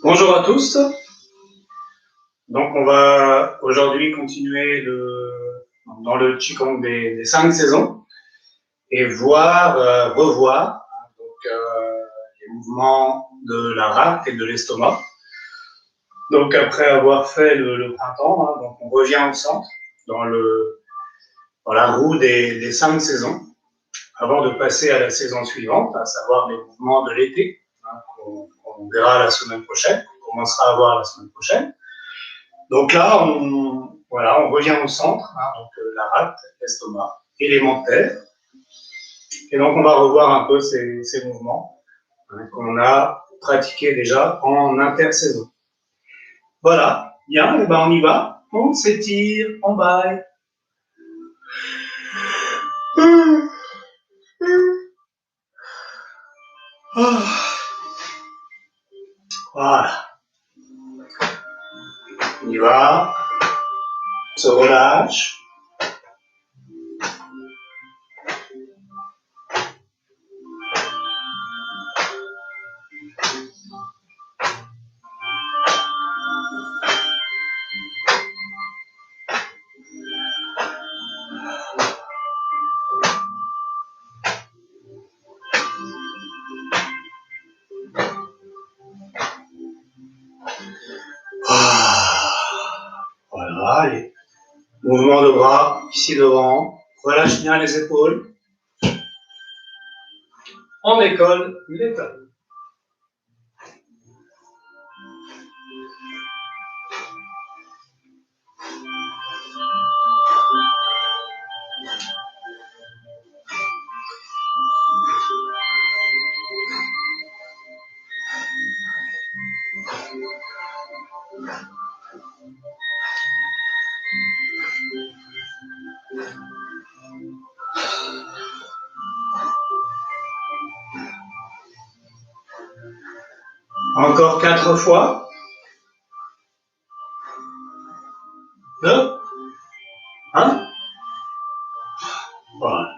Bonjour à tous. Donc, on va aujourd'hui continuer dans le Qigong des 5 saisons et revoir les mouvements de la rate et de l'estomac. Donc, après avoir fait le printemps, donc on revient au centre dans la roue des 5 saisons avant de passer à la saison suivante, à savoir les mouvements de l'été, qu'on verra la semaine prochaine, qu'on commencera à voir la semaine prochaine. Donc là, on revient au centre, donc la rate, l'estomac, élémentaire. Et donc, on va revoir un peu ces mouvements qu'on a pratiqués déjà en intersaison. Voilà, bien, et ben on y va. On s'étire, on baille. Voilà. On y va. On se relâche. Voilà, allez. Mouvement de bras, ici devant. Relâche bien les épaules. On décolle les talons. Encore 4 fois. 2, 1. Voilà.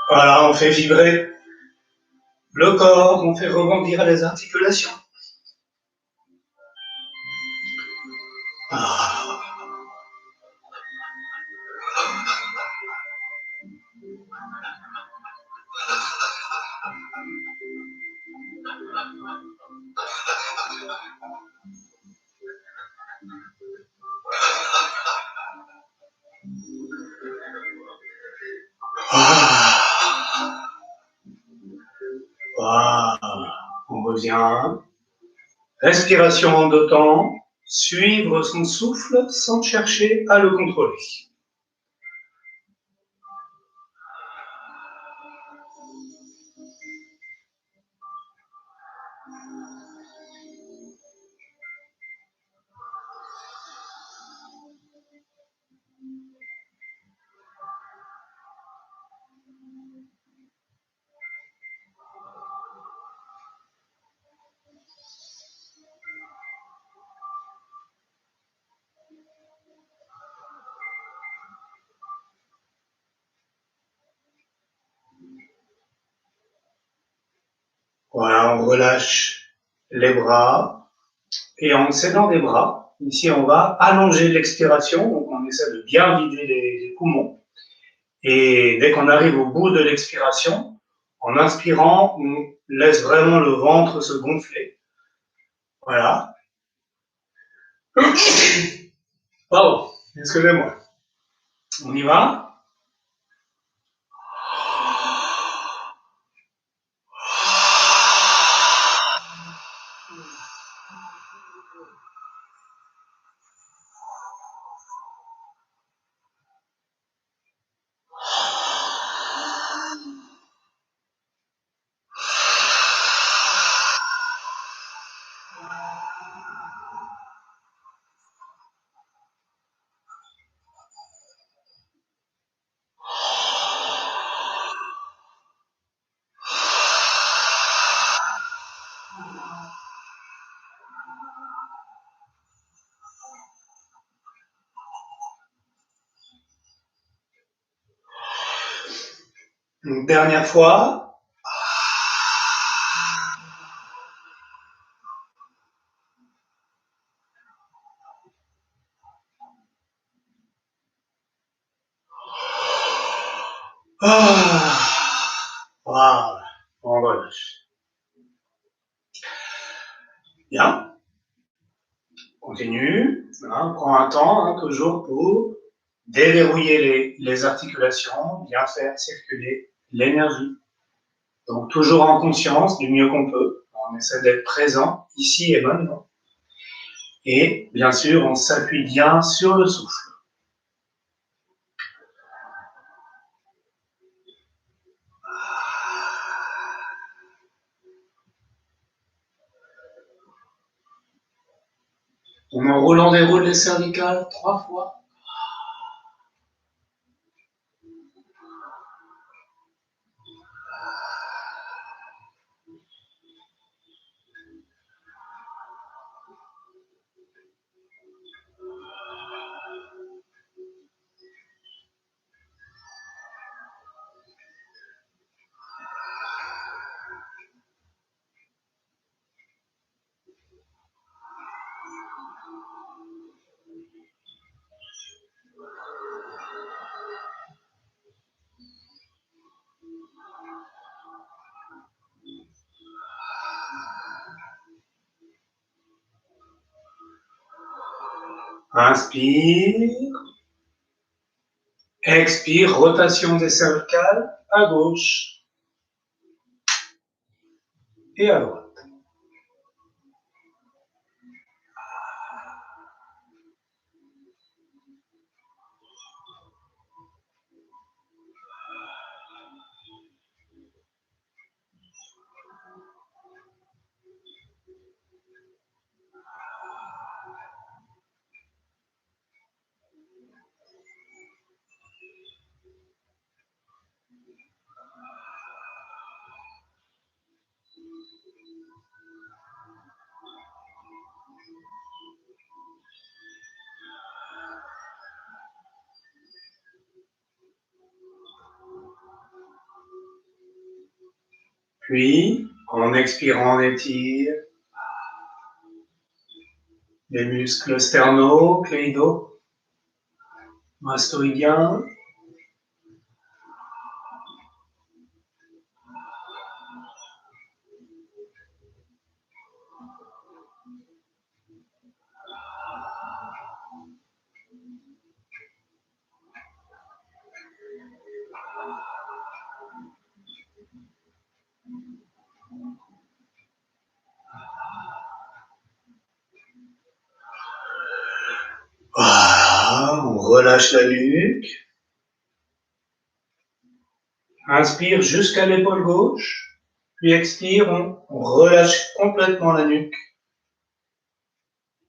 Voilà, on fait vibrer le corps, on fait rebondir les articulations. Voilà. On revient. Respiration en 2 temps. Suivre son souffle sans chercher à le contrôler. Voilà, on relâche les bras. Et en s'aidant des bras, ici on va allonger l'expiration, donc on essaie de bien vider les poumons. Et dès qu'on arrive au bout de l'expiration, en inspirant, on laisse vraiment le ventre se gonfler. Voilà. Pardon, excusez-moi. On y va. Une dernière fois. Voilà, on relâche. Bien, continue, hein, prends un temps, hein, toujours pour déverrouiller les articulations, bien faire circuler l'énergie. Donc toujours en conscience, du mieux qu'on peut. On essaie d'être présent ici et maintenant. Et bien sûr, on s'appuie bien sur le souffle. On enroule, on déroule les cervicales 3 fois. Inspire. Expire, rotation des cervicales à gauche et à droite. Puis, en expirant, on étire les muscles sternocléidaux, mastoïdiens. Voilà, on relâche la nuque. Inspire jusqu'à l'épaule gauche, puis expire, on relâche complètement la nuque.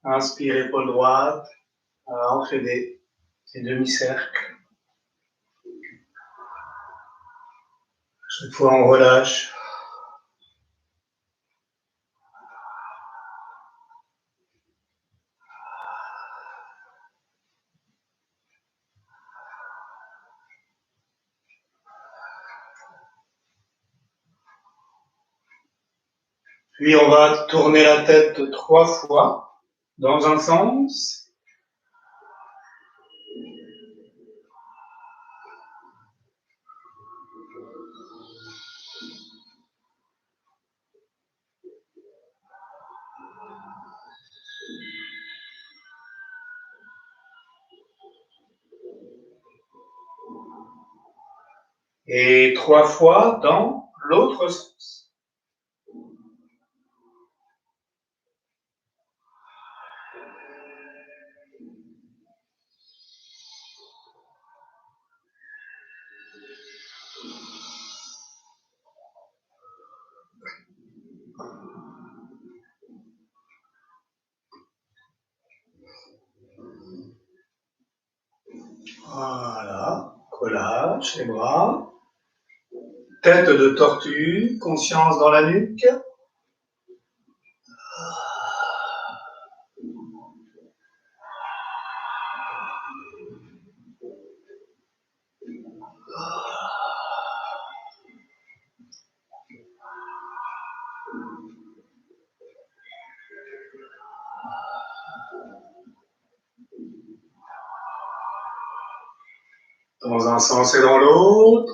Inspire, épaule droite, voilà, on fait des demi-cercles. Chaque fois, on relâche. Puis on va tourner la tête 3 fois dans un sens. Et 3 fois dans l'autre sens. Voilà, relâche les bras. Tête de tortue, conscience dans la nuque. Dans un sens et dans l'autre.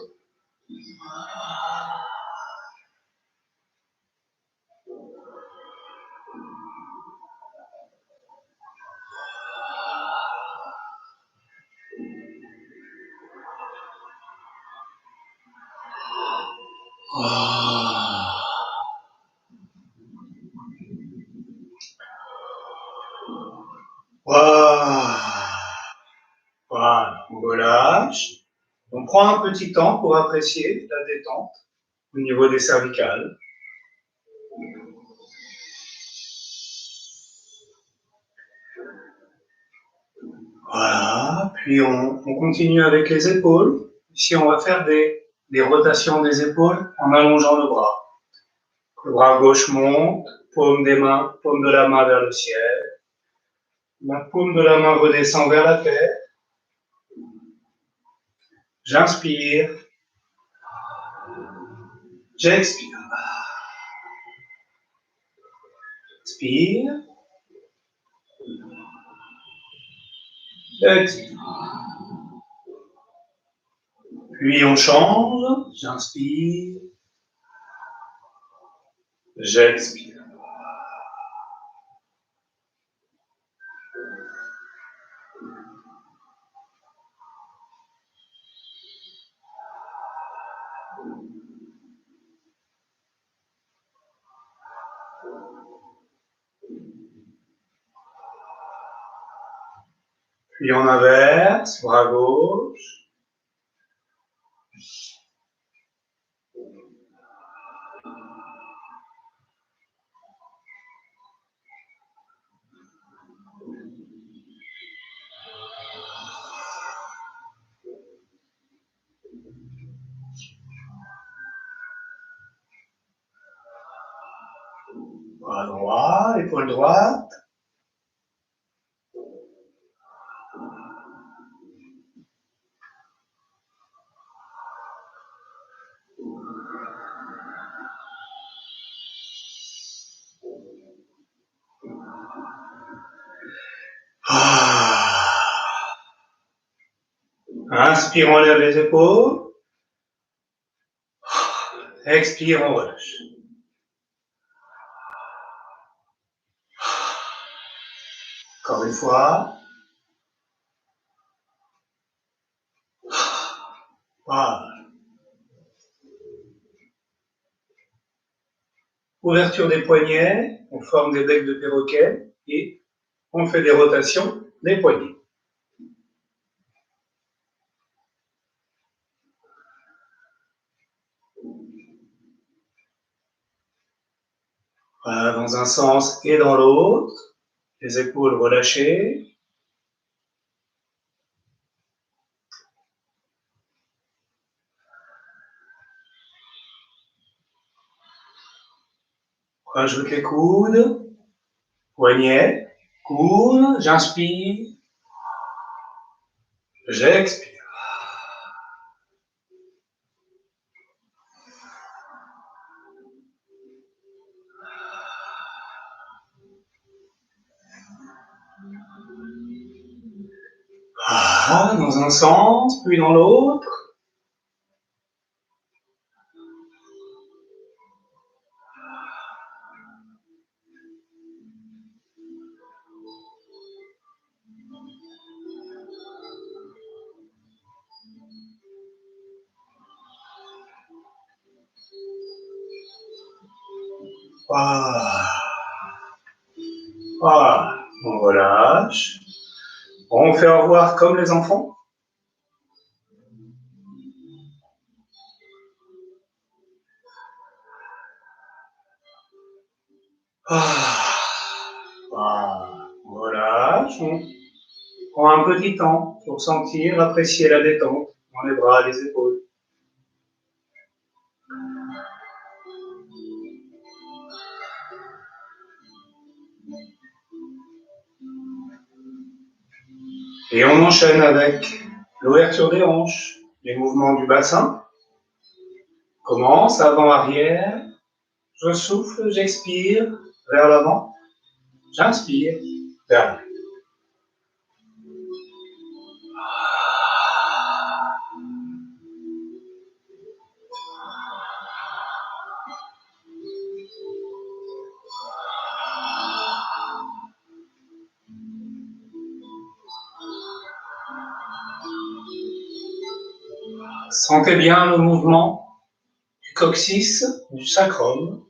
Voilà, on relâche. On prend un petit temps pour apprécier la détente au niveau des cervicales. Voilà, puis on continue avec les épaules. Ici, on va faire des rotations des épaules en allongeant le bras. Le bras gauche monte, paume de la main vers le ciel. La paume de la main redescend vers la tête. J'inspire. J'expire. Inspire. Expire. Puis on change. J'inspire. J'expire. Puis on inverse, bras gauche. Bras droit, épaule droite. Inspire, on lève les épaules. Expire, on relâche. Encore une fois. Voilà. Ouverture des poignets, on forme des becs de perroquet et on fait des rotations des poignets. Voilà, dans un sens et dans l'autre. Les épaules relâchées. Rajoute les coudes. Poignets. Coudes. J'inspire. J'expire. Voilà, dans un sens, puis dans l'autre. Voilà. Voilà. On relâche. On fait au revoir comme les enfants. Voilà. On relâche. On prend un petit temps pour sentir, apprécier la détente dans les bras, les épaules. Et on enchaîne avec l'ouverture des hanches, les mouvements du bassin. Commence, avant, arrière. Je souffle, j'expire, vers l'avant. J'inspire, vers l'arrière. Sentez bien le mouvement du coccyx du sacrum.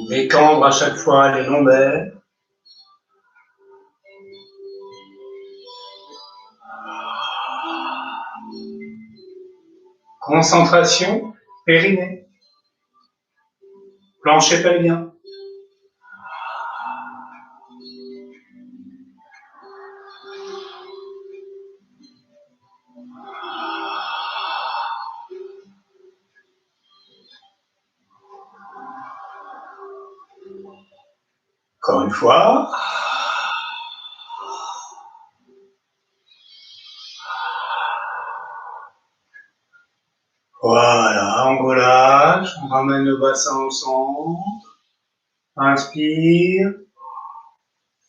Décambre à chaque fois les lombaires. Concentration, périnée. Plancher pelvien. Encore une fois. Voilà, on relâche, on ramène le bassin au centre. Inspire.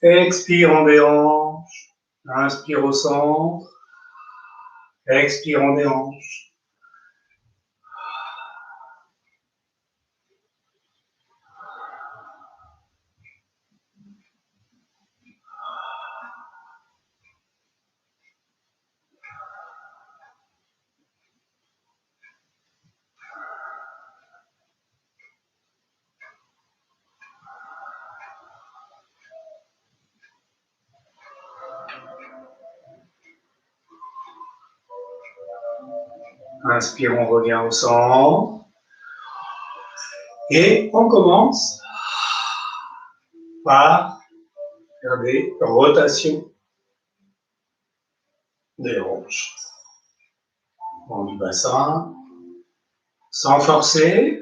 Expire en déhanche. Inspire au centre. Expire en déhanche. Inspire, on revient au centre. Et on commence par faire des rotations des hanches. Dans du bassin, sans forcer.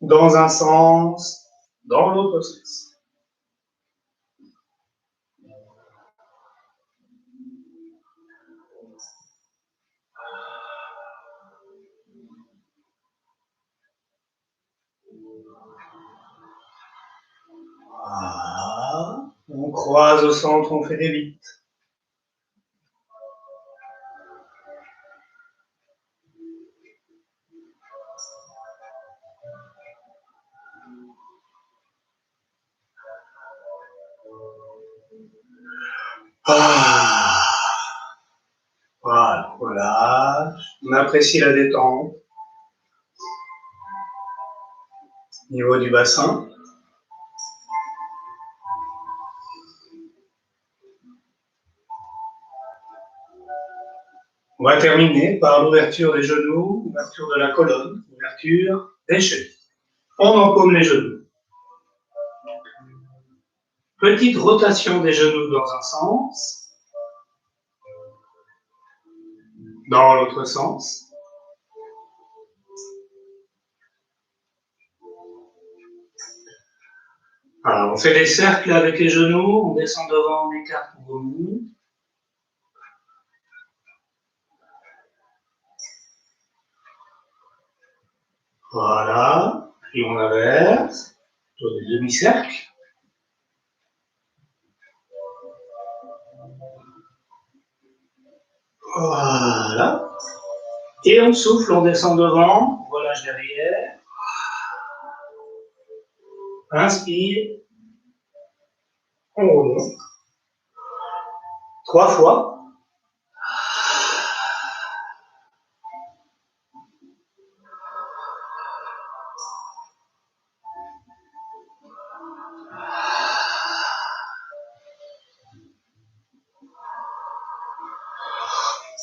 Dans un sens, dans l'autre sens. Voilà. On croise au centre, on fait des bites. Voilà, voilà. On apprécie la détente. Au niveau du bassin. On va terminer par l'ouverture des genoux, ouverture de la colonne, ouverture des chevilles. On empaume les genoux. Petite rotation des genoux dans un sens, dans l'autre sens. Alors, on fait des cercles avec les genoux, on descend devant, on écarte, on remonte. Voilà, puis on inverse, plutôt des demi-cercles. Voilà. Et on souffle, on descend devant, on relâche derrière. Inspire. On remonte. 3 fois.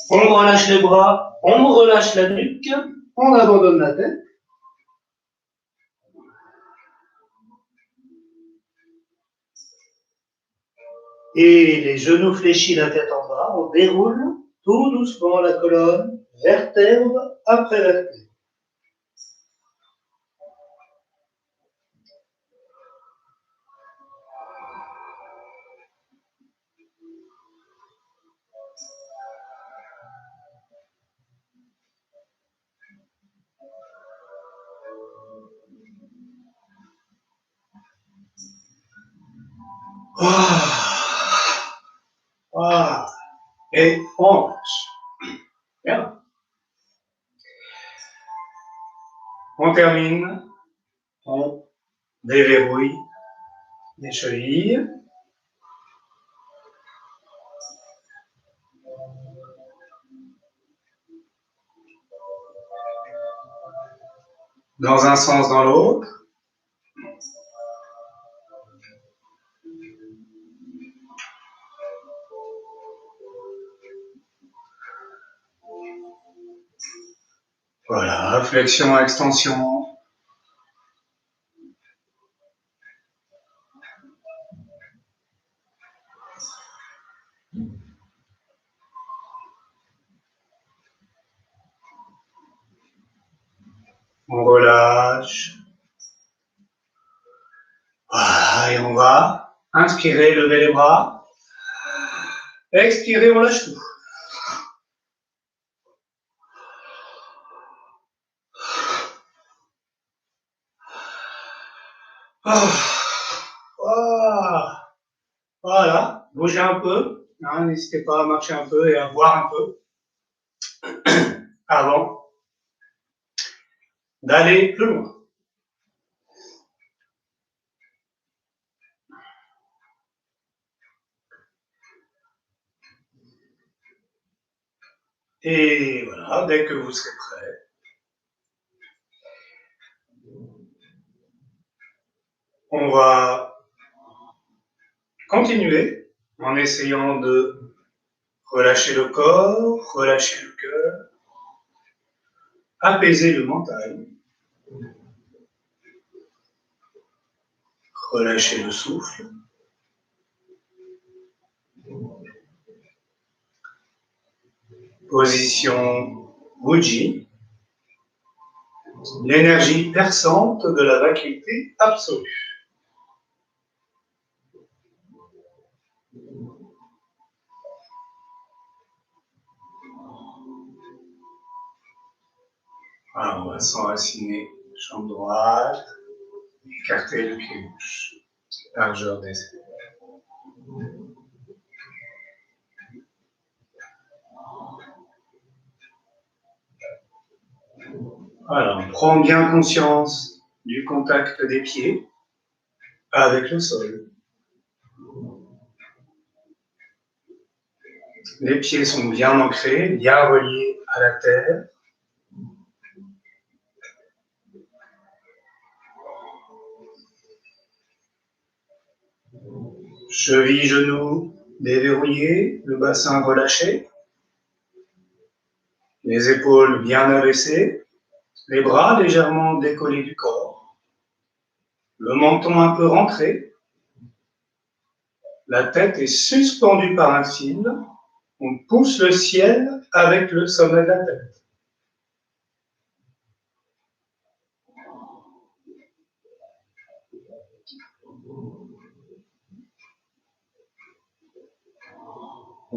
On relâche les bras, on relâche la nuque, on abandonne la tête. Et les genoux fléchis, la tête en bas, on déroule tout doucement la colonne, vertèbre après vertèbre. Et on lâche. Bien. On termine, on déverrouille les chevilles. Dans un sens, dans l'autre. Voilà, flexion, extension. On relâche. Voilà, et on va inspirer, lever les bras. Expirer, on lâche tout. Voilà, bougez un peu. N'hésitez pas à marcher un peu et à boire un peu avant d'aller plus loin. Et voilà, dès que vous serez prêt, on va continuer en essayant de relâcher le corps, relâcher le cœur, apaiser le mental, relâcher le souffle. Position Wuji, l'énergie perçante de la vacuité absolue. Alors, on va s'enraciner, jambe droite, écarter le pied gauche, largeur des épaules. Voilà, on prend bien conscience du contact des pieds avec le sol. Les pieds sont bien ancrés, bien reliés à la terre. Chevilles, genoux déverrouillés, le bassin relâché. Les épaules bien abaissées, les bras légèrement décollés du corps. Le menton un peu rentré. La tête est suspendue par un fil. On pousse le ciel avec le sommet de la tête.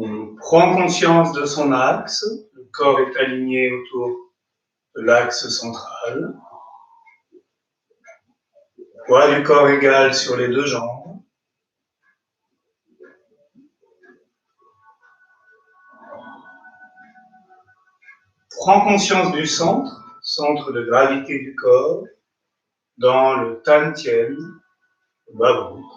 On prend conscience de son axe. Le corps est aligné autour de l'axe central. Poids du corps égal sur les deux jambes. Prends conscience du centre, centre de gravité du corps, dans le Tantien, le bas-ventre.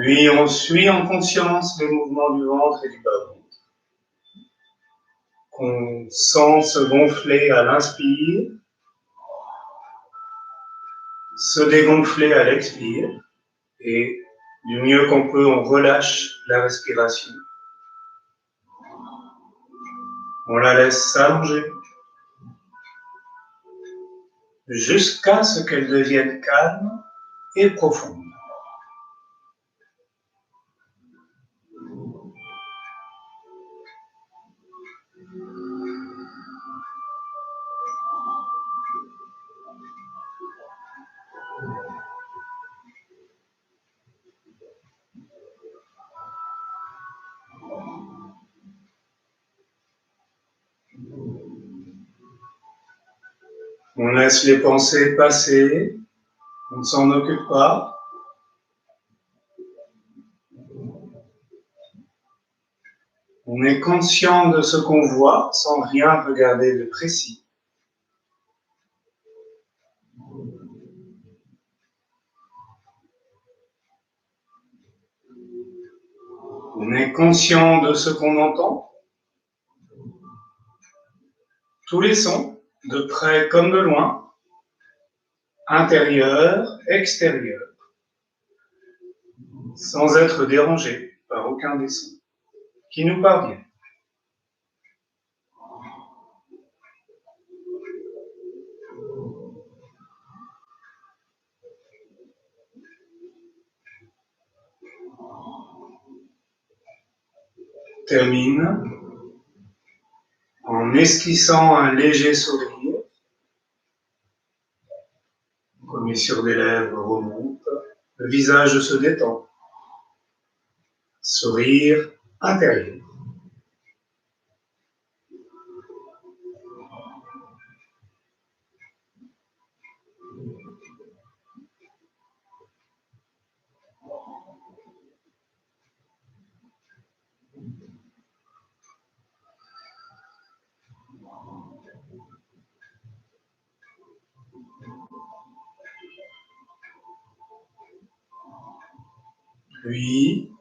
Puis on suit en conscience les mouvements du ventre et du bas-ventre. On sent se gonfler à l'inspire, se dégonfler à l'expire, et du mieux qu'on peut, on relâche la respiration. On la laisse s'allonger jusqu'à ce qu'elle devienne calme et profonde. On laisse les pensées passer, on ne s'en occupe pas. On est conscient de ce qu'on voit sans rien regarder de précis. On est conscient de ce qu'on entend. Tous les sons, de près comme de loin, intérieurs, extérieurs, sans être dérangés par aucun des sons qui nous parviennent. Termine en esquissant un léger sourire, commissure des lèvres remonte, le visage se détend. Sourire intérieur. Puis,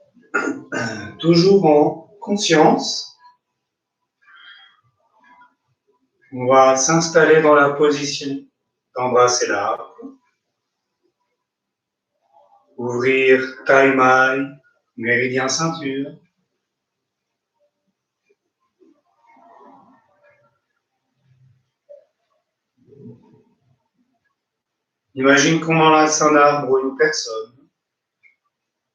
toujours en conscience, on va s'installer dans la position d'embrasser l'arbre, ouvrir taille-maille, méridien ceinture. Imagine qu'on enlace un arbre ou une personne.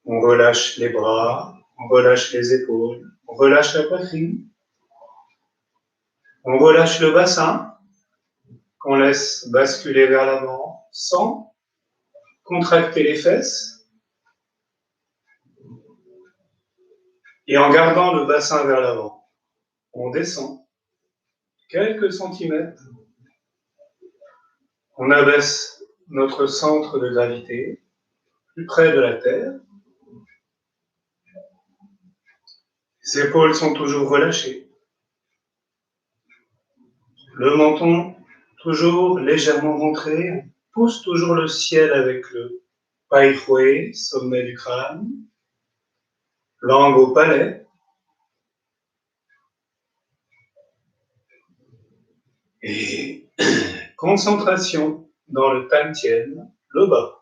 On relâche les bras, on relâche les épaules, on relâche la poitrine, on relâche le bassin, qu'on laisse basculer vers l'avant sans contracter les fesses. Et en gardant le bassin vers l'avant, on descend quelques centimètres. On abaisse notre centre de gravité plus près de la terre. Les épaules sont toujours relâchées. Le menton toujours légèrement rentré. On pousse toujours le ciel avec le paille-fouet, sommet du crâne. Langue au palais. Et concentration dans le tantien, le bas.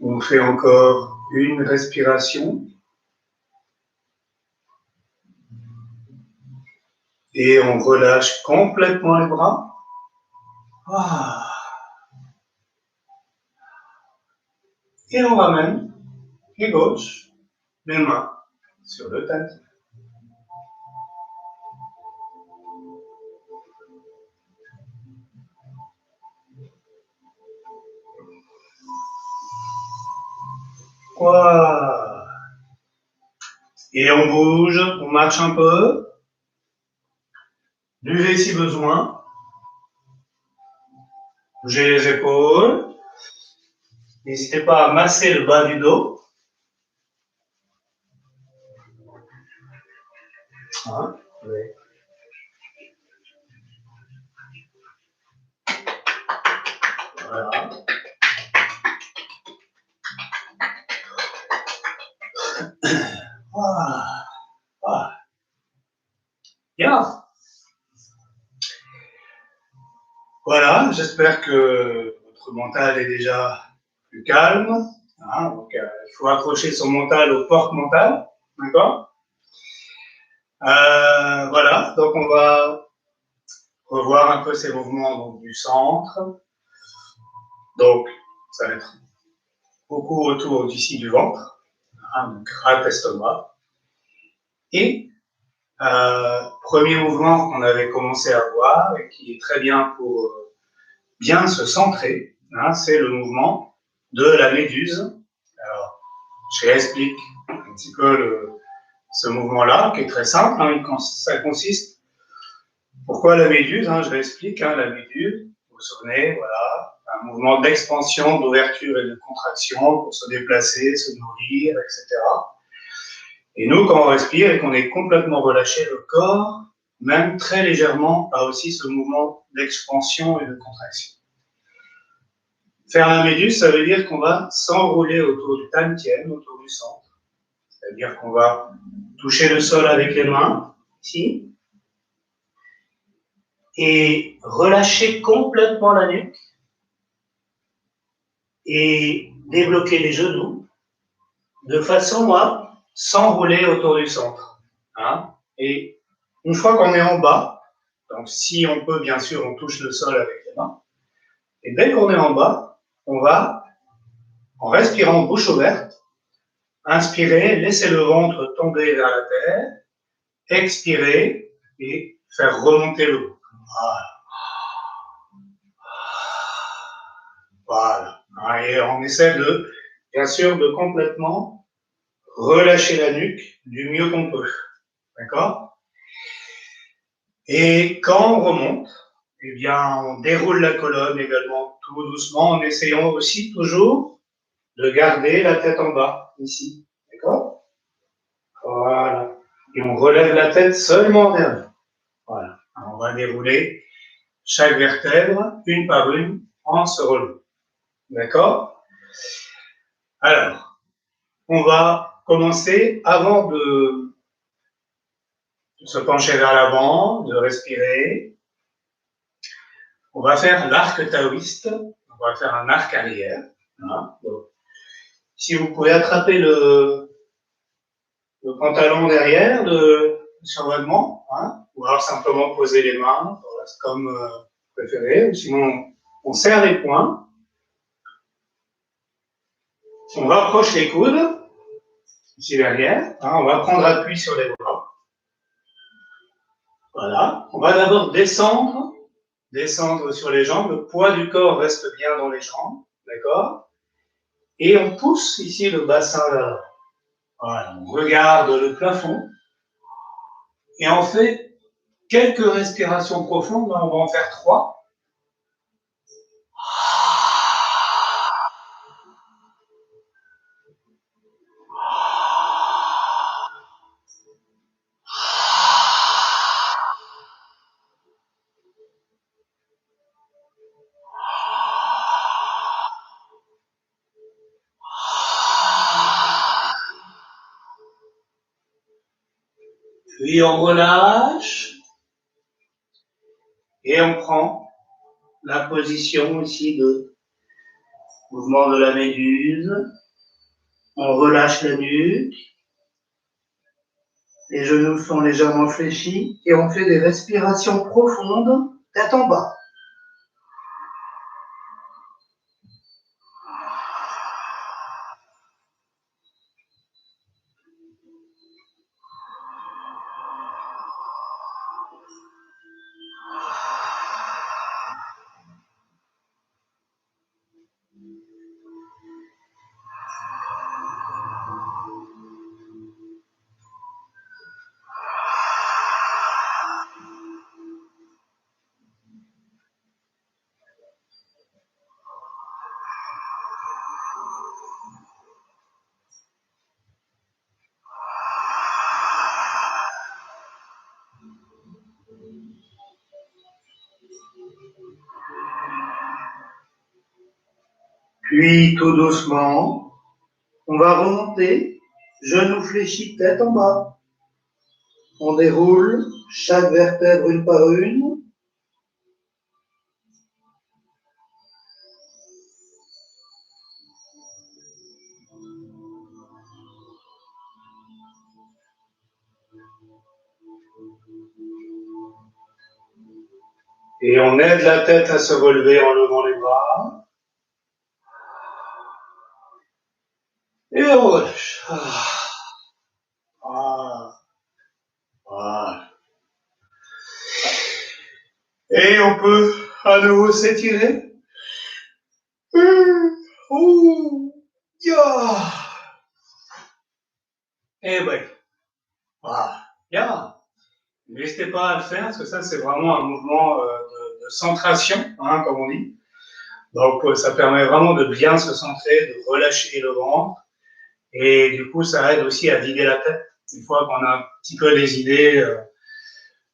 On fait encore Une respiration. Et on relâche complètement les bras. Ah. Et on ramène pied gauche, les mains sur le tapis. Voilà. Et on bouge, on marche un peu. Buvez si besoin. Bougez les épaules. N'hésitez pas à masser le bas du dos. Hein, oui. Voilà. Voilà. Voilà. Bien. Voilà, j'espère que votre mental est déjà plus calme. Hein, donc, il faut accrocher son mental au porte mental. D'accord? Voilà, donc on va revoir un peu ces mouvements donc, du centre. Donc, ça va être beaucoup autour d'ici du ventre, hein, donc crâne, estomac. Et premier mouvement qu'on avait commencé à voir et qui est très bien pour bien se centrer, hein, c'est le mouvement de la méduse. Alors, je réexplique un petit peu ce mouvement-là, qui est très simple. Hein, ça consiste. Pourquoi la méduse, hein, je réexplique. Hein, la méduse, vous vous souvenez, voilà, un mouvement d'expansion, d'ouverture et de contraction pour se déplacer, se nourrir, etc. Et nous, quand on respire et qu'on est complètement relâché, le corps, même très légèrement, a aussi ce mouvement d'expansion et de contraction. Faire la méduse, ça veut dire qu'on va s'enrouler autour du tantien, autour du centre. C'est-à-dire qu'on va toucher le sol avec les mains, ici, et relâcher complètement la nuque, et débloquer les genoux, de façon à s'enrouler autour du centre. Hein, et une fois qu'on est en bas, donc si on peut, bien sûr, on touche le sol avec les mains, et dès qu'on est en bas, on va, en respirant bouche ouverte, inspirer, laisser le ventre tomber vers la terre, expirer et faire remonter le ventre. Voilà. Voilà. Et on essaie de, bien sûr, de complètement relâcher la nuque du mieux qu'on peut. D'accord? Et quand on remonte, eh bien, on déroule la colonne également tout doucement en essayant aussi toujours de garder la tête en bas, ici. D'accord? Voilà. Et on relève la tête seulement vers nous. Voilà. Alors, on va dérouler chaque vertèbre, une par une, en se relevant. D'accord? Alors, on va commencer avant de se pencher vers l'avant, de respirer. On va faire l'arc taoïste. On va faire un arc arrière. Hein? Donc, si vous pouvez attraper le pantalon derrière sur votre vêtement, hein? Ou alors simplement poser les mains, voilà, c'est comme vous préférez. Ou sinon, on serre les poings. On rapproche les coudes, ici derrière. Hein? On va prendre appui sur les bras. Voilà. On va d'abord descendre sur les jambes. Le poids du corps reste bien dans les jambes. D'accord? Et on pousse ici le bassin vers l'avant. Voilà. On regarde le plafond. Et on fait quelques respirations profondes. On va en faire 3. Puis on relâche. Et on prend la position ici de mouvement de la méduse. On relâche la nuque. Les genoux sont légèrement fléchis et on fait des respirations profondes, tête en bas. Puis, tout doucement, on va remonter, genoux fléchis, tête en bas. On déroule chaque vertèbre une par une. Et on aide la tête à se relever en levant les bras. Et on relâche. Voilà. Et on peut à nouveau s'étirer. Et ouais. Voilà. Bien. N'hésitez pas à le faire, parce que ça, c'est vraiment un mouvement de centration, hein, comme on dit. Donc, ça permet vraiment de bien se centrer, de relâcher le ventre. Et du coup, ça aide aussi à vider la tête. Une fois qu'on a un petit peu les idées,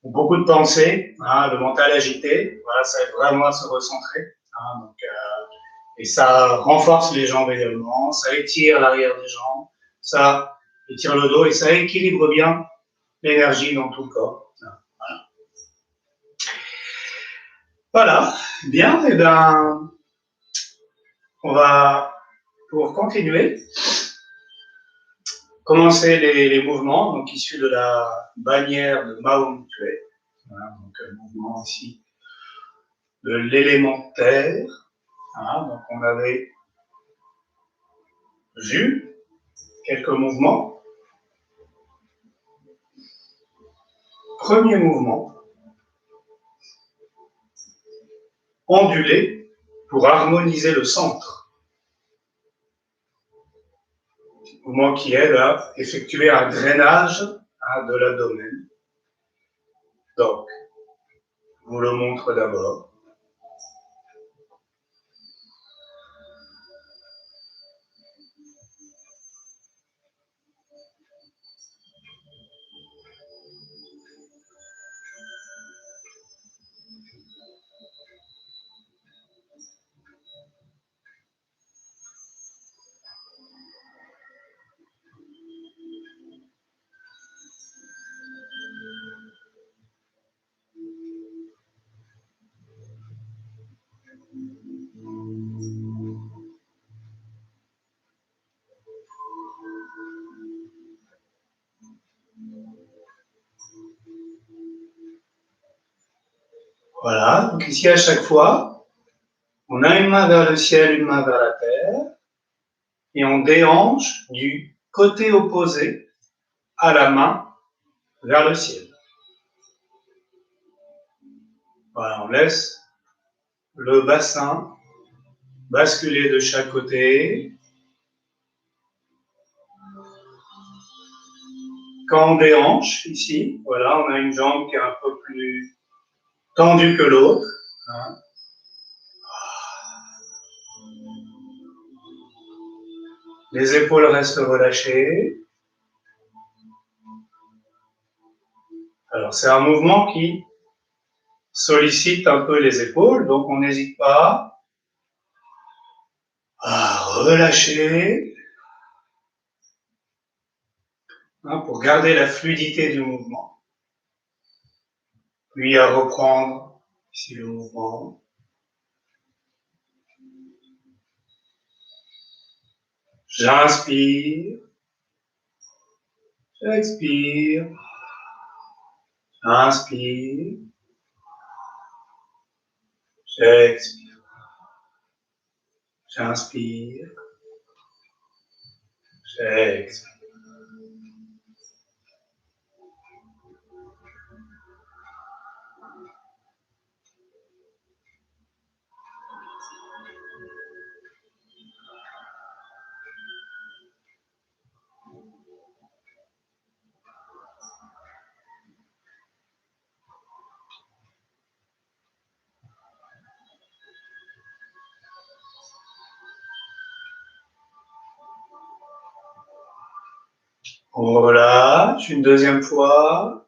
beaucoup de pensées, hein, le mental agité, voilà, ça aide vraiment à se recentrer. Hein, donc, et ça renforce les jambes également, ça étire l'arrière des jambes, ça étire le dos et ça équilibre bien l'énergie dans tout le corps. Voilà, bien, et bien, on va, pour continuer, commencer les mouvements, donc issus de la bannière de Mao Tse. Voilà, donc le mouvement ici de l'élémentaire. Voilà, donc on avait vu quelques mouvements. Premier mouvement, ondulé pour harmoniser le centre. Mouvement qui aide à effectuer un drainage de l'abdomen. Donc, je vous le montre d'abord. Voilà, donc ici à chaque fois, on a une main vers le ciel, une main vers la terre, et on déhanche du côté opposé à la main vers le ciel. Voilà, on laisse le bassin basculer de chaque côté. Quand on déhanche, ici, voilà, on a une jambe qui est un peu plus tendue que l'autre. Hein. Les épaules restent relâchées. Alors, c'est un mouvement qui sollicite un peu les épaules, donc on n'hésite pas à relâcher hein, pour garder la fluidité du mouvement. Puis à reprendre ici le mouvement. J'inspire, j'expire, inspire, j'expire, j'inspire, j'expire. On relâche une deuxième fois.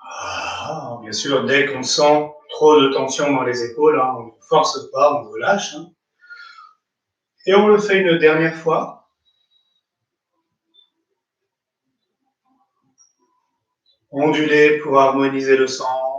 Ah, bien sûr, dès qu'on sent trop de tension dans les épaules, hein, on ne force pas, on relâche. Hein. Et on le fait une dernière fois. Onduler pour harmoniser le sang.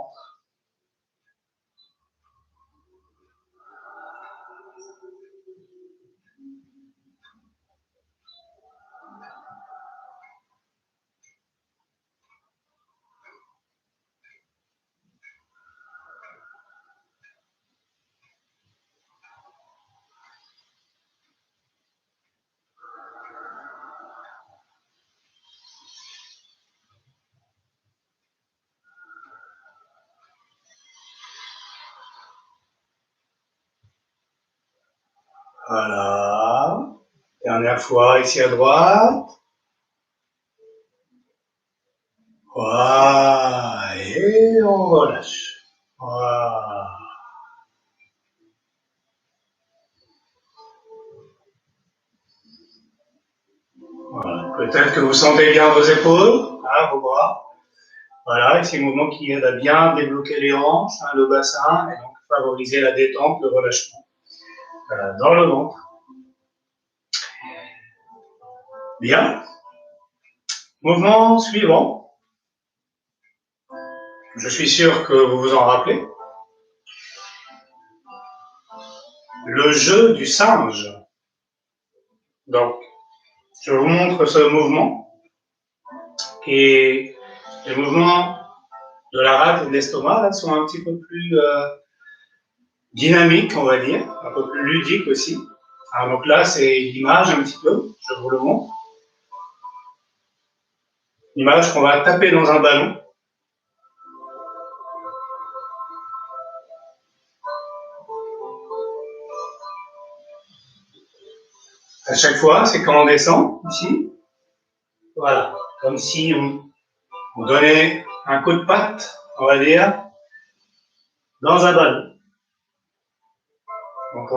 Voilà. Dernière fois, ici à droite. Voilà. Et on relâche. Voilà. Voilà. Peut-être que vous sentez bien vos épaules, hein, vos bras. Voilà, et c'est un mouvement qui aide à bien débloquer les hanches, hein, le bassin, et donc favoriser la détente, le relâchement. Voilà, dans le ventre. Bien. Mouvement suivant. Je suis sûr que vous vous en rappelez. Le jeu du singe. Donc, je vous montre ce mouvement qui est le mouvement de la rate et de l'estomac, là, sont un petit peu plus dynamiques, on va dire, un peu plus ludiques aussi. Alors, donc là, c'est l'image un petit peu, je vous le montre. L'image qu'on va taper dans un ballon. À chaque fois, c'est quand on descend, ici. Voilà, comme si on donnait un coup de patte, on va dire, dans un ballon. Donc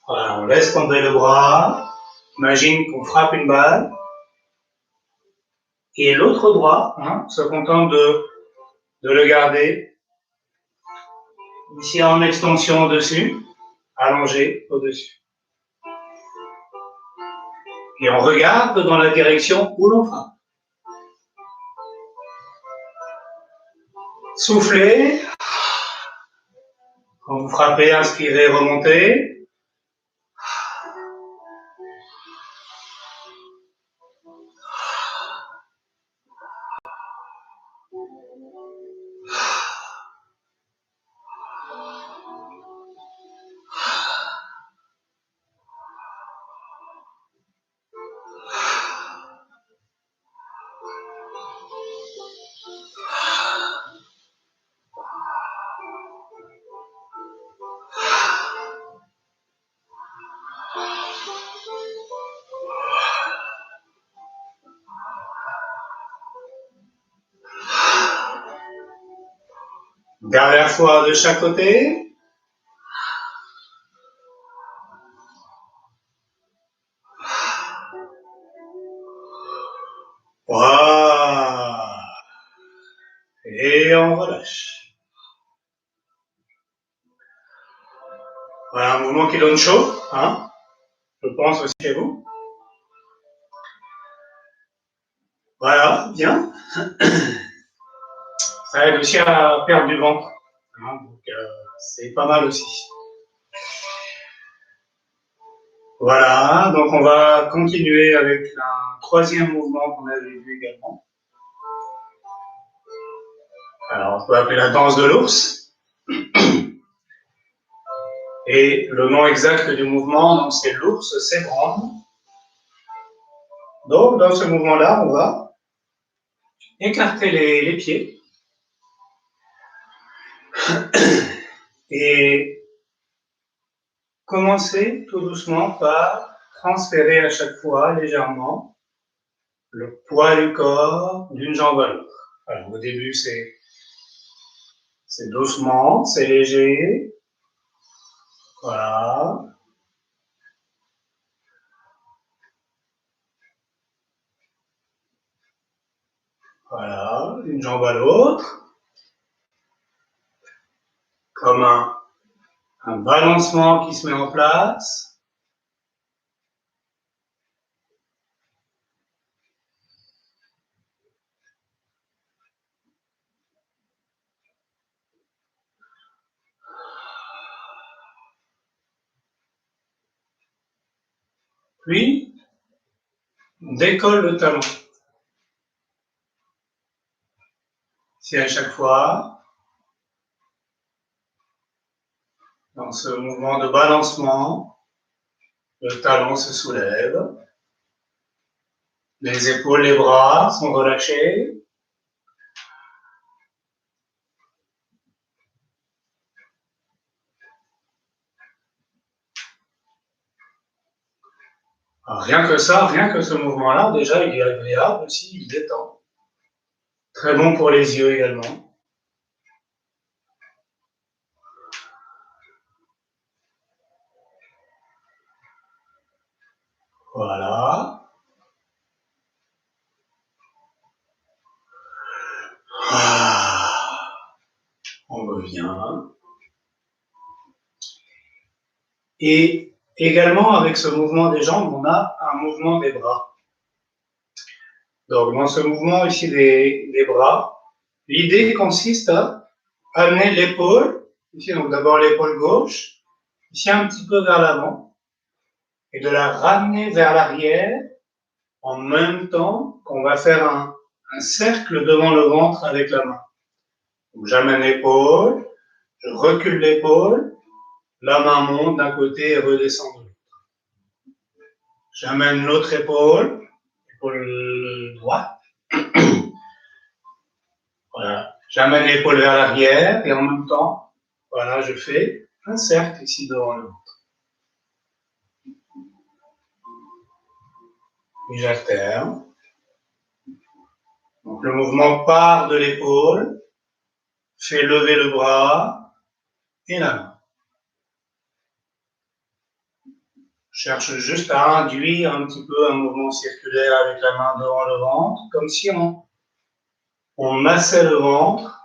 voilà, on laisse tomber le bras, imagine qu'on frappe une balle, et l'autre bras hein, se contente de le garder ici en extension au-dessus, allongé au-dessus. Et on regarde dans la direction où l'on frappe. Soufflez. Quand vous frappez, inspirez, remontez. Dernière fois de chaque côté. Voilà. Et on relâche. Voilà un mouvement qui donne chaud, hein. Je pense aussi chez vous. Voilà, bien. Ça aide aussi à perdre du ventre. Hein, donc c'est pas mal aussi. Voilà, donc on va continuer avec un troisième mouvement qu'on avait vu également. Alors, on peut appeler la danse de l'ours. Et le nom exact du mouvement, c'est l'ours s'ébranle. Donc, dans ce mouvement-là, on va écarter les pieds et commencer tout doucement par transférer à chaque fois légèrement le poids du corps d'une jambe à l'autre. Alors, au début, c'est doucement, c'est léger. Voilà. Voilà, d'une jambe à l'autre. Comme un balancement qui se met en place. Puis, on décolle le talon. Si à chaque fois, dans ce mouvement de balancement, le talon se soulève, les épaules, les bras sont relâchés. Alors, rien que ça, rien que ce mouvement-là, déjà, il est agréable aussi, il détend. Très bon pour les yeux également. Voilà. On revient. Et également, avec ce mouvement des jambes, on a un mouvement des bras. Donc, dans ce mouvement ici des bras, l'idée consiste à amener l'épaule, ici, donc d'abord l'épaule gauche, ici un petit peu vers l'avant, et de la ramener vers l'arrière, en même temps qu'on va faire un cercle devant le ventre avec la main. Donc, j'amène l'épaule, je recule l'épaule, la main monte d'un côté et redescend de l'autre. J'amène l'autre épaule, épaule droite. Voilà. J'amène l'épaule vers l'arrière et en même temps, voilà, je fais un cercle ici devant le ventre. Et j'alterne. Donc le mouvement part de l'épaule, fait lever le bras et la main. Je cherche juste à induire un petit peu un mouvement circulaire avec la main devant le ventre, comme si on massait le ventre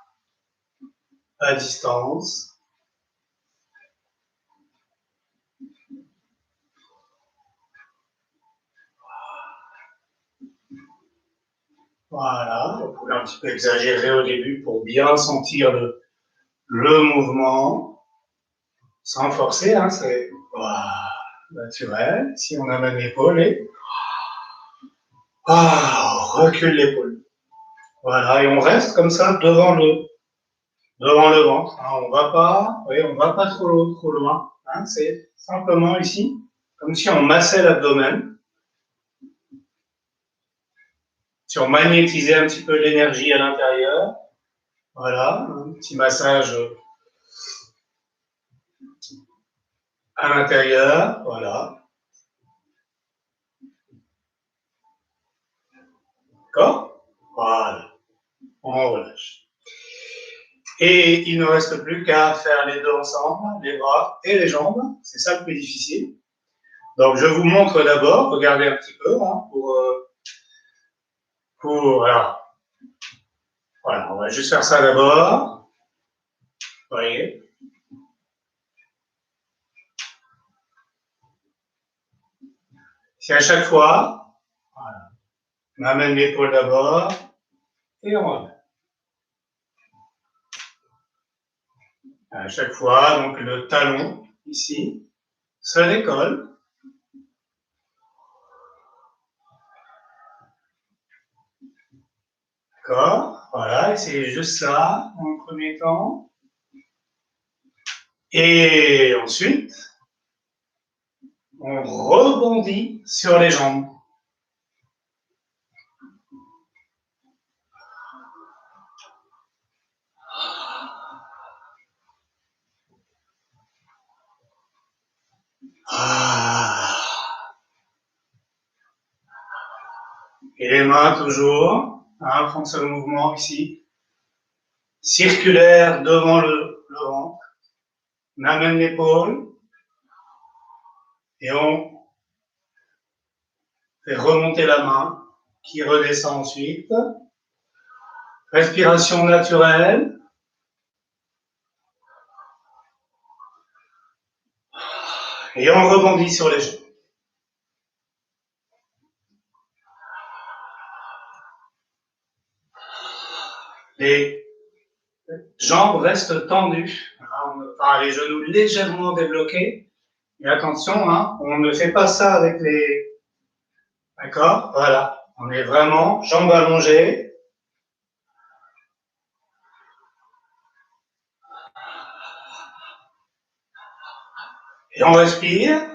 à distance. Voilà, vous pouvez un petit peu exagérer au début pour bien sentir le mouvement, sans forcer, hein, c'est naturel. Si on amène l'épaule et on recule l'épaule. Voilà, et on reste comme ça devant le ventre. Hein, on va pas trop loin. Hein, c'est simplement ici, comme si on massait l'abdomen. Si on magnétisait un petit peu l'énergie à l'intérieur. Voilà, un petit massage à l'intérieur, voilà. D'accord? Voilà. On relâche. Et il ne reste plus qu'à faire les deux ensemble, les bras et les jambes. C'est ça le plus difficile. Donc, je vous montre d'abord, regardez un petit peu, hein, voilà. Voilà, on va juste faire ça d'abord. Vous voyez? Si à chaque fois, voilà, on amène l'épaule d'abord et on remet. À chaque fois, donc le talon, ici, se décolle. D'accord? Voilà, c'est juste ça, en premier temps. Et ensuite, on rebondit sur les jambes. Et les mains toujours, hein, font ce mouvement ici, circulaire devant le ventre. On amène l'épaule et on fait remonter la main qui redescend ensuite. Respiration naturelle. Et on rebondit sur les jambes. Les jambes restent tendues, enfin, les genoux légèrement débloqués. Et attention, hein, on ne fait pas ça avec les... D'accord? Voilà. On est vraiment jambes allongées. Et on respire.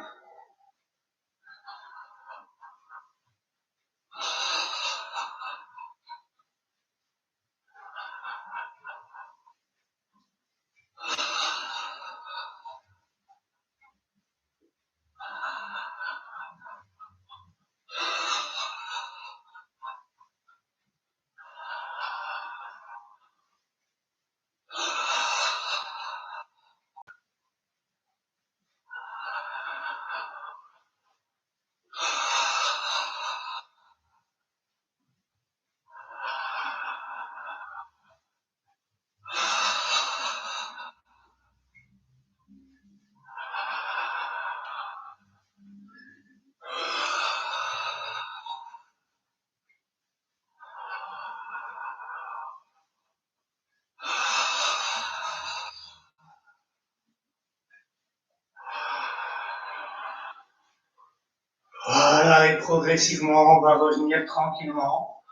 Voilà, et progressivement, on va revenir tranquillement.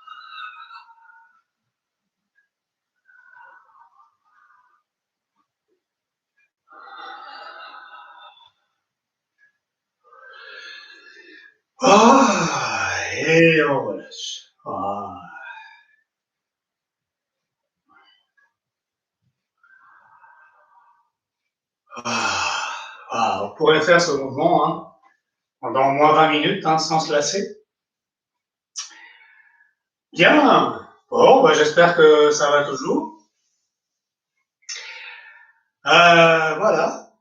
Et on relâche. On pourrait faire ce mouvement hein, pendant au moins 20 minutes hein, sans se lasser. Bien. Bon, bah, j'espère que ça va toujours. Voilà.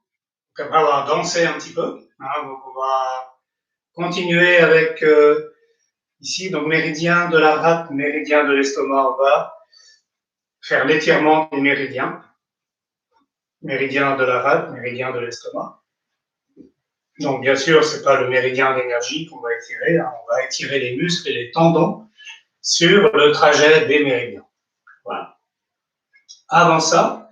Donc après avoir dansé un petit peu, hein, donc on va continuer avec ici, donc méridien de la rate, méridien de l'estomac. On va faire l'étirement des méridiens. Méridien de la rate, méridien de l'estomac. Donc bien sûr, c'est pas le méridien d'énergie qu'on va étirer, hein, on va étirer les muscles et les tendons sur le trajet des méridiens. Voilà. Avant ça,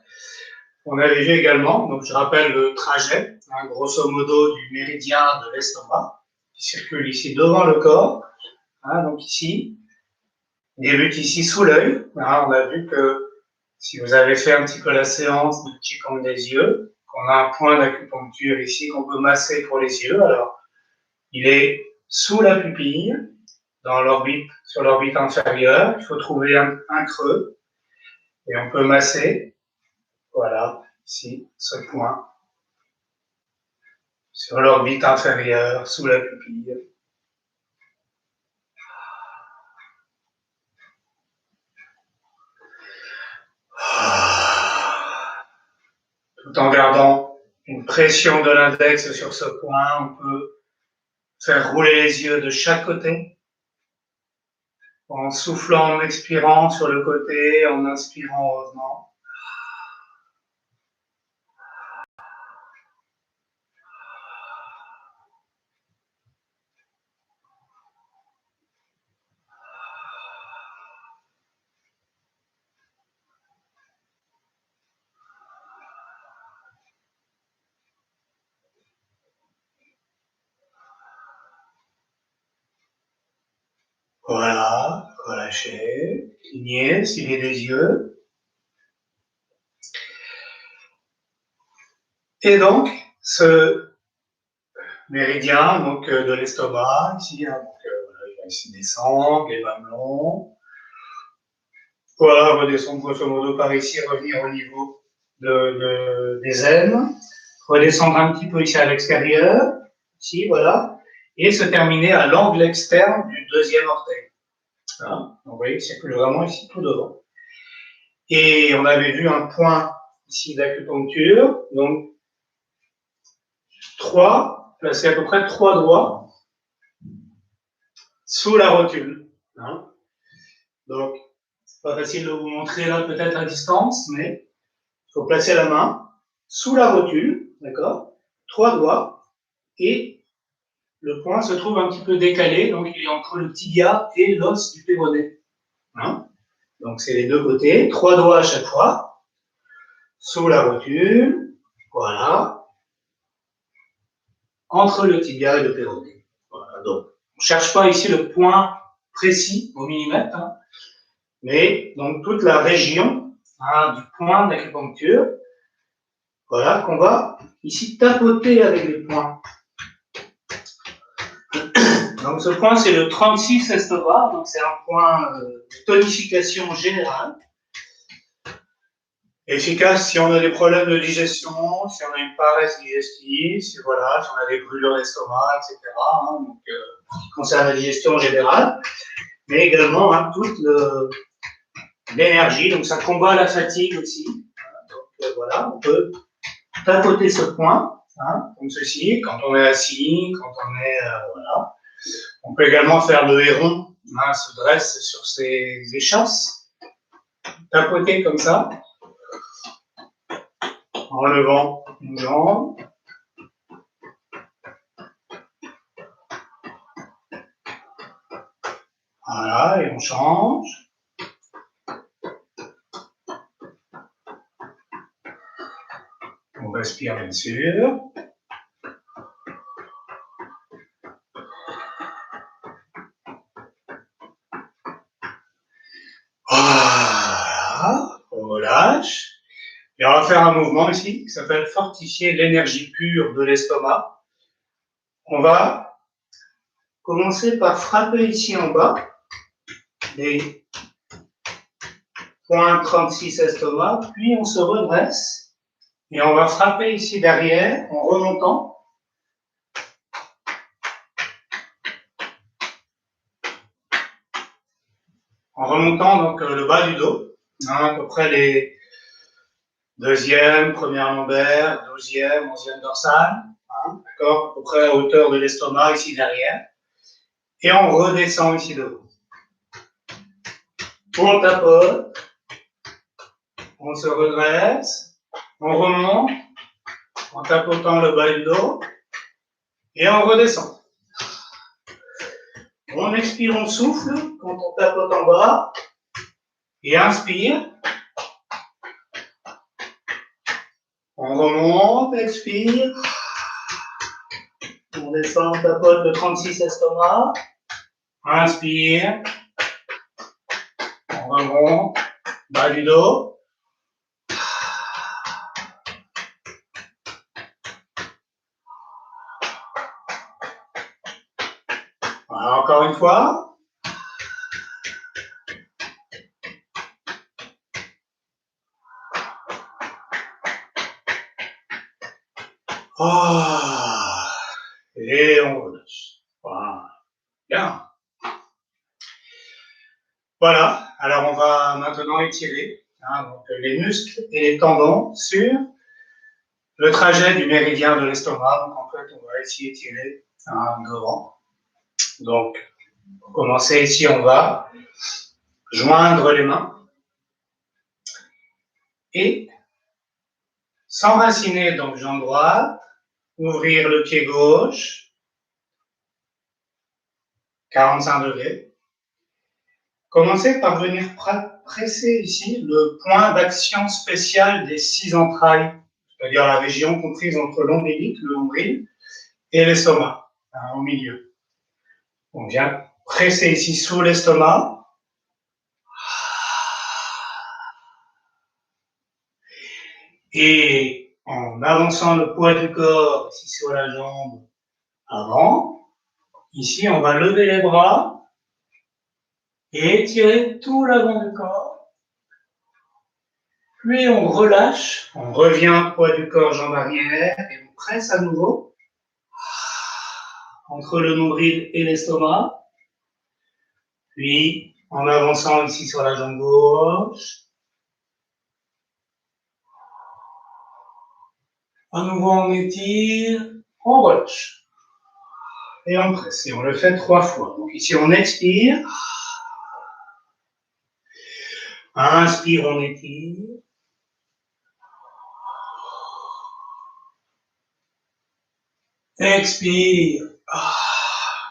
on avait vu également, donc je rappelle le trajet, hein, grosso modo du méridien de l'estomac, qui circule ici devant le corps, hein, donc ici, débute ici sous l'œil. Hein, on a vu que si vous avez fait un petit peu la séance de Qigong des yeux, qu'on a un point d'acupuncture ici qu'on peut masser pour les yeux, alors il est sous la pupille, dans l'orbite, sur l'orbite inférieure. Il faut trouver un creux et on peut masser. Voilà, ici, ce point, sur l'orbite inférieure, sous la pupille. Tout en gardant une pression de l'index sur ce point, on peut faire rouler les yeux de chaque côté, en soufflant, en expirant sur le côté, en inspirant en revenant. Voilà, Relâchez, clignez, cibler les yeux. Et donc, ce méridien donc, de l'estomac, ici, hein, donc, voilà, il va ici descendre, les mamelons. Voilà, redescendre grosso modo par ici, revenir au niveau des aines. Redescendre un petit peu ici à l'extérieur, ici, voilà. Et se terminer à l'angle externe du deuxième orteil. Voilà. Donc, vous voyez, il circule vraiment ici tout devant. Et on avait vu un point ici d'acupuncture, donc 3, placé à peu près 3 doigts sous la rotule. Hein. Donc, pas facile de vous montrer là peut-être à distance, mais il faut placer la main sous la rotule, d'accord, 3 doigts, et le point se trouve un petit peu décalé, donc il est entre le tibia et l'os du péroné. Hein. Donc c'est les deux côtés, 3 doigts à chaque fois, sous la rotule, voilà, entre le tibia et le péroné. Voilà, donc on ne cherche pas ici le point précis au millimètre, hein, mais donc toute la région hein, du point d'acupuncture, voilà, qu'on va ici tapoter avec les points. Donc ce point, c'est le 36 estomac, donc c'est un point de tonification générale. Efficace si on a des problèmes de digestion, si on a une paresse digestive, si, voilà, si on a des brûlures d'estomac, etc. Hein, donc, qui concerne la digestion en général, mais également hein, toute l'énergie, donc ça combat la fatigue aussi. Donc voilà, on peut tapoter ce point, hein, comme ceci, quand on est assis, quand on est voilà. On peut également faire le héron, hein, se dresse sur ses échasses, tapoter comme ça, en levant une jambe. Voilà, et on change. On respire bien sûr. Voilà, on relâche. Et on va faire un mouvement ici qui s'appelle fortifier l'énergie pure de l'estomac. On va commencer par frapper ici en bas les points 36 estomac, puis on se redresse et on va frapper ici derrière en remontant. En remontant donc le bas du dos, hein, à peu près les deuxième, première lombaire, 12e, 11e dorsale, hein, d'accord, à peu près à hauteur de l'estomac ici derrière. Et on redescend ici devant. On tapote, on se redresse, on remonte en tapotant le bas du dos et on redescend. On expire, on souffle quand on tapote en bas et inspire. On remonte, expire. On descend, on tapote le 36 estomac. Inspire. On remonte, bas du dos. Voilà, encore une fois. Oh, et on relâche. Voilà. Bien. Voilà. Alors, on va maintenant étirer hein, donc, les muscles et les tendons sur le trajet du méridien de l'estomac. Donc, en fait, on va ici étirer hein, devant. Donc, pour commencer ici, on va joindre les mains et s'enraciner donc jambe droite, ouvrir le pied gauche, 45 degrés. Commencez par venir presser ici le point d'action spécial des 6 entrailles, c'est-à-dire la région comprise entre l'ombilic, le nombril, et l'estomac, hein, au milieu. On vient presser ici sous l'estomac, Et en avançant le poids du corps ici sur la jambe avant, ici on va lever les bras et étirer tout l'avant du corps. Puis on relâche, on revient poids du corps, jambe arrière, et on presse à nouveau entre le nombril et l'estomac. Puis en avançant ici sur la jambe gauche. À nouveau on étire, on relâche. Et on presse, et on le fait 3 fois. Donc ici on expire. Inspire, on étire. Expire.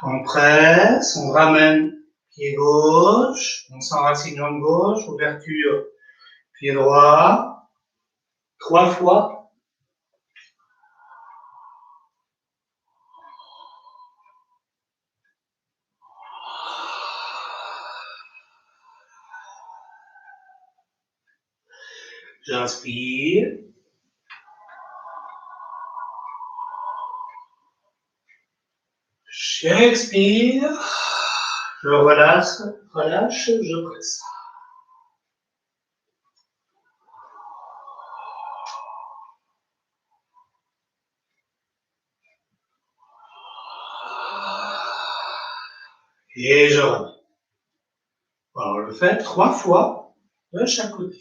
On presse, on ramène pied gauche, on s'enracine jambe gauche, ouverture, pied droit. 3 fois. J'inspire. J'expire. Je relâche, je presse. Et je remets. Alors, on le fait 3 fois de chaque côté.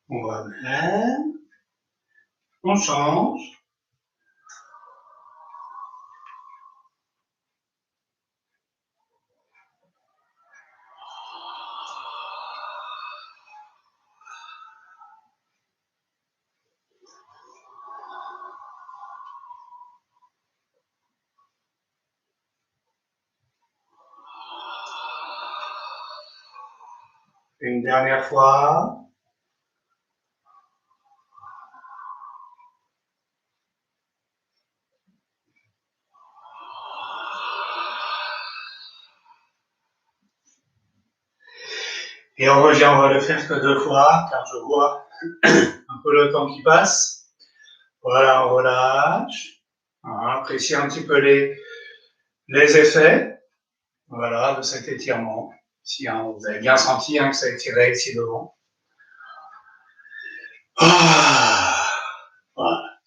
On ramène. On change. Une dernière fois. Et on revient, on va le faire que 2 fois, car je vois un peu le temps qui passe. Voilà, on relâche. Voilà, appréciez un petit peu les effets, voilà, de cet étirement. Ici, hein, vous avez bien senti que ça étirait ici devant. Voilà.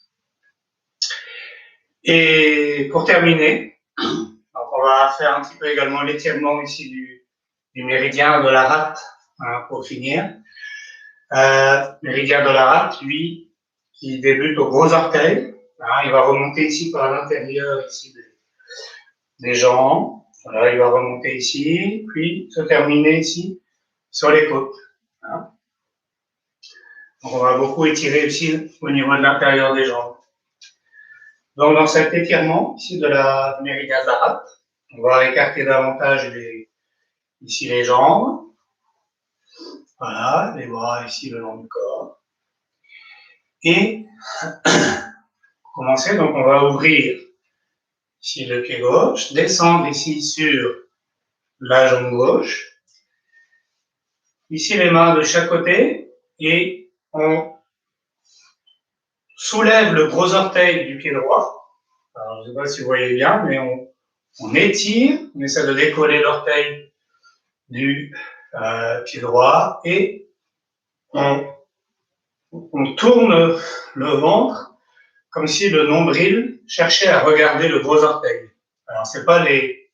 Et pour terminer, donc on va faire un petit peu également l'étirement ici du méridien de la rate, hein, pour finir. Méridien de la rate, lui, qui débute au gros orteil, hein, il va remonter ici par l'intérieur ici des jambes. Voilà, il va remonter ici, puis se terminer ici sur les côtes. Hein. Donc on va beaucoup étirer ici au niveau de l'intérieur des jambes. Donc dans cet étirement ici de la méridien de la rate, on va écarter davantage ici les jambes. Voilà, les bras ici le long du corps. Et pour commencer, donc on va ouvrir ici le pied gauche, descendre ici sur la jambe gauche. Ici les mains de chaque côté et on soulève le gros orteil du pied droit. Alors, je ne sais pas si vous voyez bien, mais on étire, on essaie de décoller l'orteil du pied droit et on tourne le ventre comme si le nombril cherchait à regarder le gros orteil. Alors, c'est pas les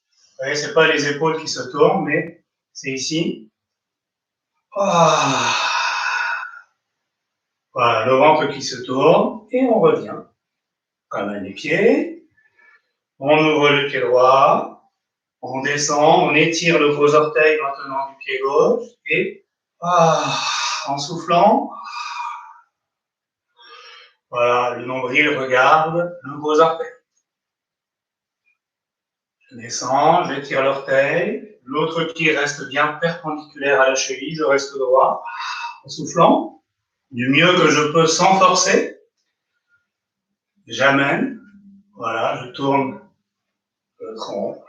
épaules qui se tournent, mais c'est ici. Voilà, le ventre qui se tourne et on revient. On ramène les pieds, on ouvre le pied droit, On descend, on étire le gros orteil maintenant du pied gauche et en soufflant, voilà, le nombril regarde le gros orteil. Je descends, j'étire l'orteil, l'autre pied reste bien perpendiculaire à la cheville, je reste droit, en soufflant, du mieux que je peux sans forcer. J'amène, voilà, je tourne le tronc.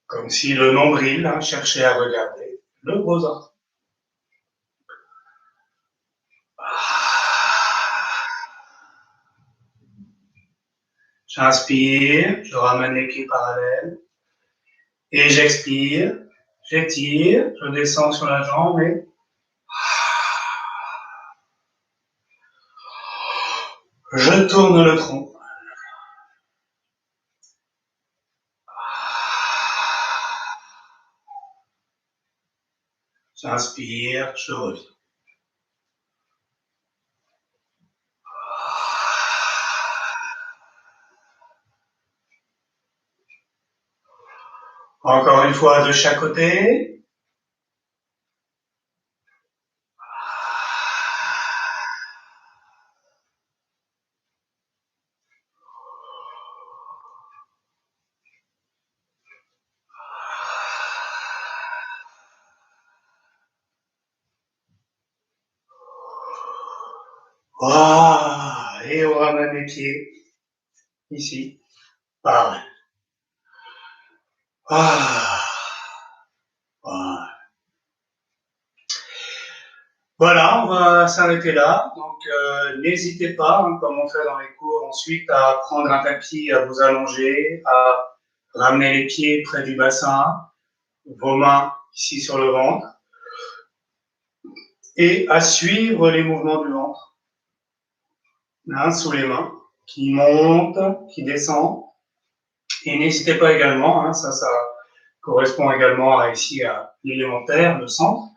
Comme si le nombril cherchait à regarder le gros orteil. J'inspire, je ramène les pieds parallèles. Et j'expire, j'étire, je descends sur la jambe et je tourne le tronc. J'inspire, je reviens. Encore une fois de chaque côté. Et on ramène les pieds ici. Pareil. Voilà, on va s'arrêter là. Donc, n'hésitez pas, comme on fait dans les cours, ensuite à prendre un tapis, à vous allonger, à ramener les pieds près du bassin, vos mains ici sur le ventre, et à suivre les mouvements du ventre, sous les mains, qui montent, qui descendent. Et n'hésitez pas également, ça correspond également à l'élémentaire, le centre.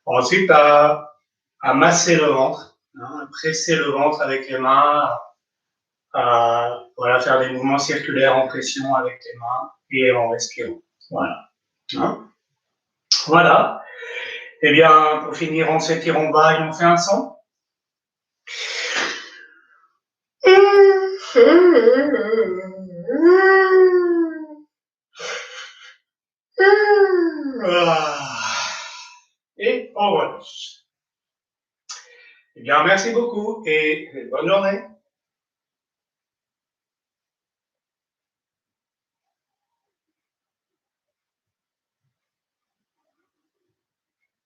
Ensuite, à masser le ventre, à presser le ventre avec les mains, à faire des mouvements circulaires en pression avec les mains et en respirant. Voilà. Voilà. Eh bien, pour finir, on s'étire en bas et on fait un son. Et on relâche. Eh bien, merci beaucoup et bonne journée.